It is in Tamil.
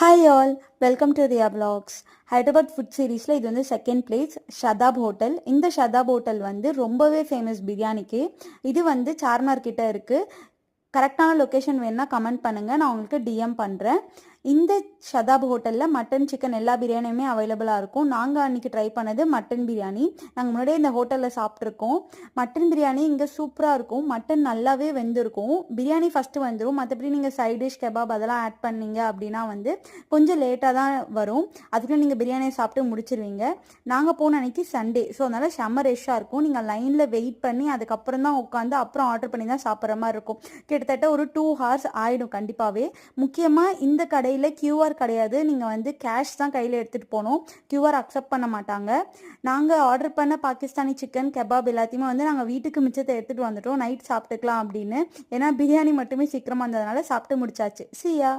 Hi all, welcome to Riya vlogs. Hyderabad food சீரீஸில் இது வந்து செகண்ட் பிளேஸ் ஷதாப் ஹோட்டல். இந்த ஷதாப் ஹோட்டல் வந்து ரொம்பவே ஃபேமஸ் பிரியாணிக்கு. இது வந்து சார்மார் கிட்ட இருக்குது. கரெக்டான லொக்கேஷன் வேணுன்னா கமெண்ட் பண்ணுங்கள், நான் உங்களுக்கு டிஎம் பண்ணுறேன். இந்த ஷதாப் ஹோட்டலில் மட்டன் சிக்கன் எல்லா பிரியாணியுமே அவைலபிளாக இருக்கும். நாங்கள் அன்றைக்கி ட்ரை பண்ணது மட்டன் பிரியாணி. நாங்கள் முன்னாடியே இந்த ஹோட்டலில் சாப்பிட்ருக்கோம். மட்டன் பிரியாணி இங்கே சூப்பராக இருக்கும். மட்டன் நல்லாவே வெந்திருக்கும். பிரியாணி ஃபஸ்ட்டு வந்துடும். மற்றபடி நீங்கள் சைட் டிஷ் கபாப் அதெல்லாம் ஆட் பண்ணீங்க அப்படின்னா வந்து கொஞ்சம் லேட்டாக தான் வரும். அதுக்குள்ளே நீங்கள் பிரியாணியை சாப்பிட்டு முடிச்சிருவீங்க. நாங்கள் போன அன்றைக்கி சண்டே, ஸோ அதனால் செம்ம ரெஷ்ஷாக இருக்கும். நீங்கள் லைனில் வெயிட் பண்ணி அதுக்கப்புறம் தான் உட்காந்து அப்புறம் ஆர்டர் பண்ணி தான் சாப்பிட்ற மாதிரி இருக்கும். கிட்டத்தட்ட ஒரு 2 hours ஆகிடும் கண்டிப்பாகவே. முக்கியமாக இந்த கடையில் கியூஆர் கிடையாது. நீங்கள் வந்து கேஷ் தான் கையில் எடுத்துகிட்டு போகணும். கியூஆர் அக்செப்ட் பண்ண மாட்டாங்க. நாங்கள் ஆர்டர் பண்ண பாகிஸ்தானி சிக்கன் கபாப் எல்லாத்தையுமே வந்து நாங்கள் வீட்டுக்கு மிச்சத்தை எடுத்துகிட்டு வந்துட்டோம், நைட் சாப்பிட்டுக்கலாம் அப்படின்னு. ஏன்னா பிரியாணி மட்டுமே சீக்கிரமாக இருந்ததுனால சாப்பிட்டு முடிச்சாச்சு. சியா.